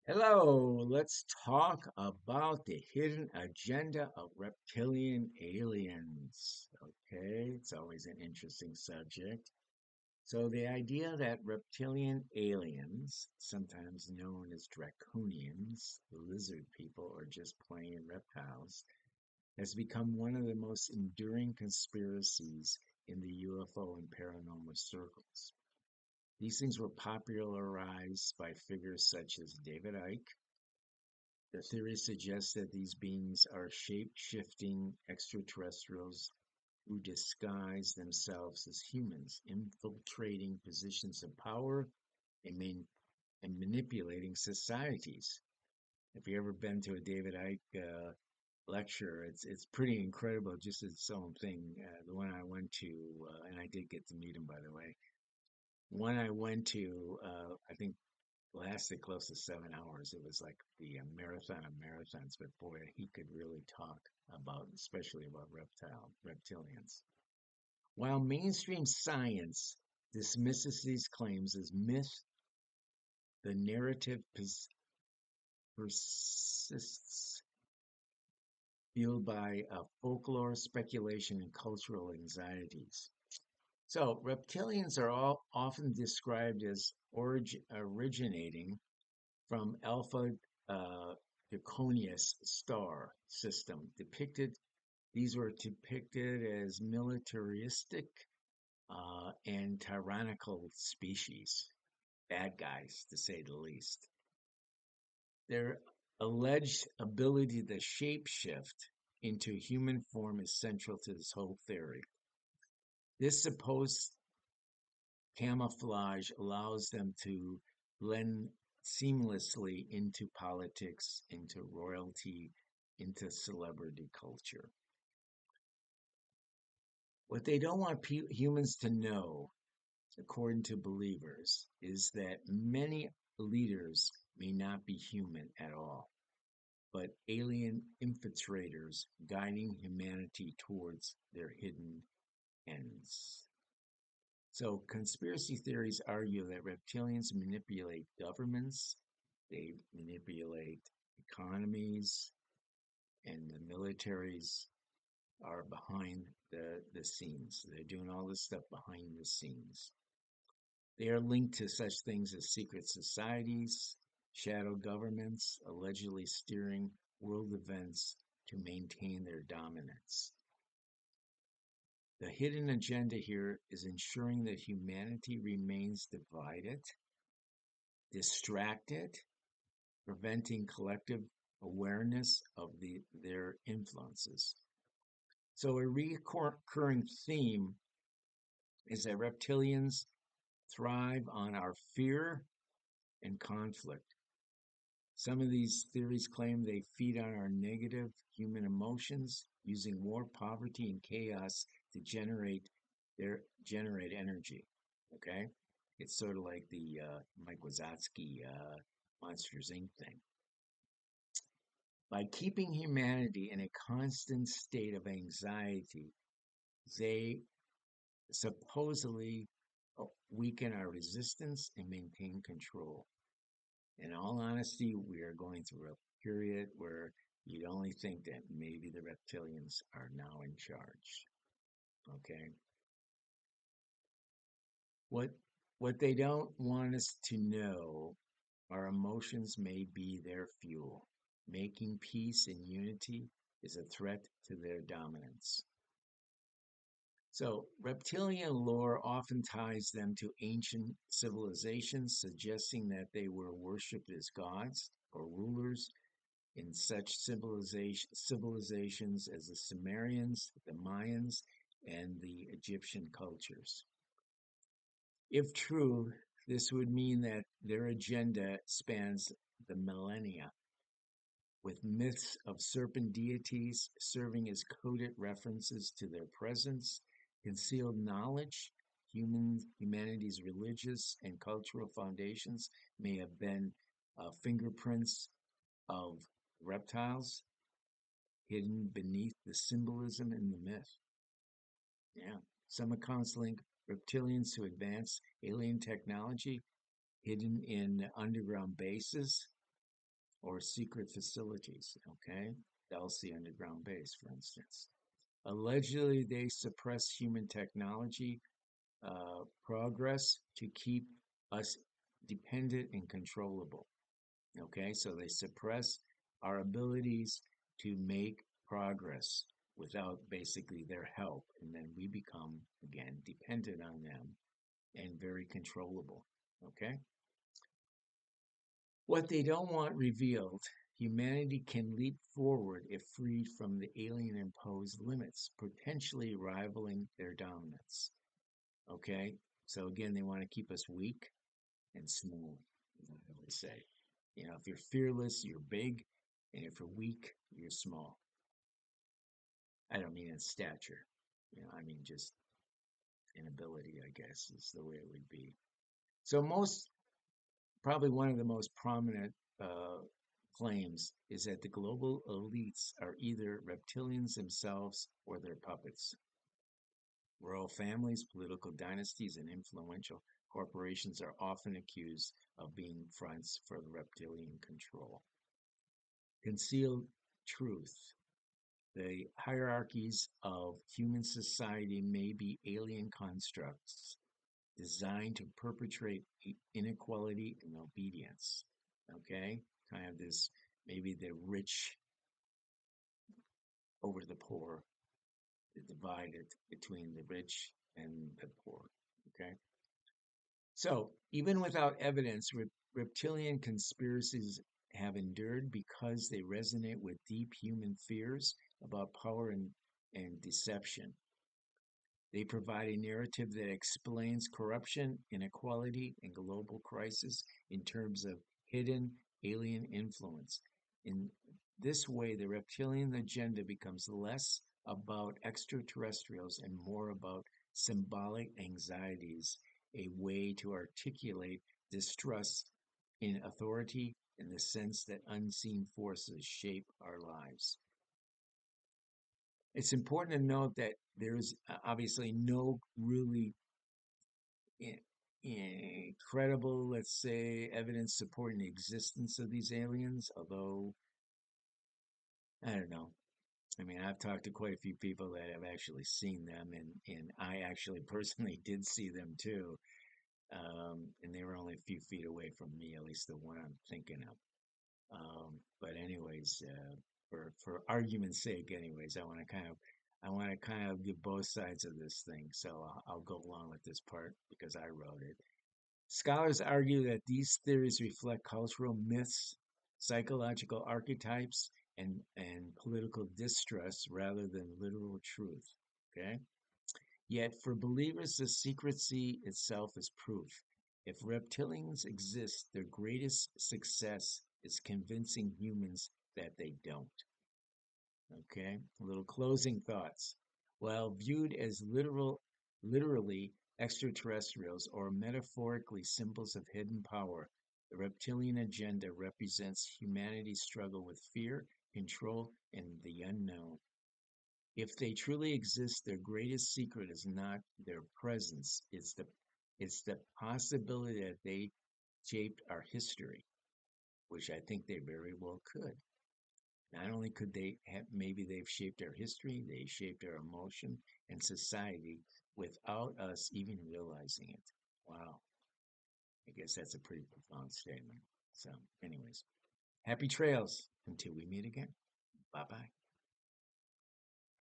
Hello, let's talk about the hidden agenda of reptilian aliens. Okay, it's always an interesting subject. So, the idea that reptilian aliens, sometimes known as Draconians, the lizard people, or just plain reptiles, has become one of the most enduring conspiracies in the UFO and paranormal circles. These things were popularized by figures such as David Icke. The theory suggests that these beings are shape-shifting extraterrestrials who disguise themselves as humans, infiltrating positions of power and, and manipulating societies. If you ever been to a David Icke lecture, it's pretty incredible, just its own thing. The one I went to, and I did get to meet him, by the way. One I went to, I think lasted close to 7 hours. It was like the marathon of marathons, but boy, he could really talk about, especially about reptilians. While mainstream science dismisses these claims as myth, the narrative persists, fueled by folklore, speculation, and cultural anxieties. So, reptilians are all often described as originating from Alpha Draconius star system. These were depicted as militaristic and tyrannical species, bad guys to say the least. Their alleged ability to shapeshift into human form is central to this whole theory. This supposed camouflage allows them to blend seamlessly into politics, into royalty, into celebrity culture. What they don't want humans to know, according to believers, is that many leaders may not be human at all, but alien infiltrators guiding humanity towards their hidden ends. So, conspiracy theories argue that reptilians manipulate governments, they manipulate economies, and the militaries are behind the scenes. They're doing all this stuff behind the scenes. They are linked to such things as secret societies, shadow governments, allegedly steering world events to maintain their dominance. The hidden agenda here is ensuring that humanity remains divided, distracted, preventing collective awareness of their influences. So, a recurring theme is that reptilians thrive on our fear and conflict. Some of these theories claim they feed on our negative human emotions, using war, poverty, and chaos to generate energy. Okay, it's sort of like the Mike Wazowski Monsters Inc. thing. By keeping humanity in a constant state of anxiety, they supposedly weaken our resistance and maintain control. In all honesty, we are going through a period where you'd only think that maybe the reptilians are now in charge. Okay. What what they don't want us to know, our emotions may be their fuel. Making peace and unity is a threat to their dominance. So, reptilian lore often ties them to ancient civilizations, suggesting that they were worshipped as gods or rulers in such civilizations as the Sumerians, the Mayans, and the Egyptian cultures. If true, this would mean that their agenda spans the millennia, with myths of serpent deities serving as coded references to their presence, concealed knowledge. Humanity's religious and cultural foundations may have been fingerprints of reptiles hidden beneath the symbolism in the myth. Yeah. Some accounts link reptilians to advanced alien technology hidden in underground bases. or secret facilities, okay? Dulce underground base, for instance. Allegedly, they suppress human technology progress to keep us dependent and controllable. Okay, so they suppress our abilities to make progress without basically their help. And then we become, again, dependent on them and very controllable. Okay, what they don't want revealed, humanity can leap forward if freed from the alien imposed limits, potentially rivaling their dominance. Okay, so again, they want to keep us weak and small, as I always say. You know, if you're fearless, you're big, and if you're weak, you're small. I don't mean in stature, I mean just in ability, I guess, is the way it would be. So, probably one of the most prominent claims is that the global elites are either reptilians themselves or their puppets. Royal families, political dynasties, and influential corporations are often accused of being fronts for the reptilian control. Concealed truth. The hierarchies of human society may be alien constructs designed to perpetrate inequality and obedience. Okay? Kind of this, maybe the rich over the poor, divided between the rich and the poor. Okay? So, even without evidence, reptilian conspiracies have endured because they resonate with deep human fears about power and deception. They provide a narrative that explains corruption, inequality, and global crisis in terms of hidden alien influence. In this way, the reptilian agenda becomes less about extraterrestrials and more about symbolic anxieties, a way to articulate distrust in authority in the sense that unseen forces shape our lives. It's important to note that there's obviously no really credible, let's say, evidence supporting the existence of these aliens, although, I don't know. I mean, I've talked to quite a few people that have actually seen them, and I actually personally did see them too. And they were only a few feet away from me, at least the one I'm thinking of. But anyways, for argument's sake, anyways, I want to kind of give both sides of this thing. So I'll go along with this part because I wrote it. Scholars argue that these theories reflect cultural myths, psychological archetypes, and political distrust rather than literal truth. Okay. Yet for believers, the secrecy itself is proof. If reptilians exist, their greatest success is convincing humans that they don't. Okay, a little closing thoughts. While viewed as literally extraterrestrials or metaphorically symbols of hidden power, the reptilian agenda represents humanity's struggle with fear, control, and the unknown. If they truly exist, their greatest secret is not their presence, it's the possibility that they shaped our history, which I think they very well could. Not only could they have, maybe they've shaped our history, they shaped our emotion and society without us even realizing it. Wow. I guess that's a pretty profound statement. So, anyways, happy trails until we meet again. Bye bye.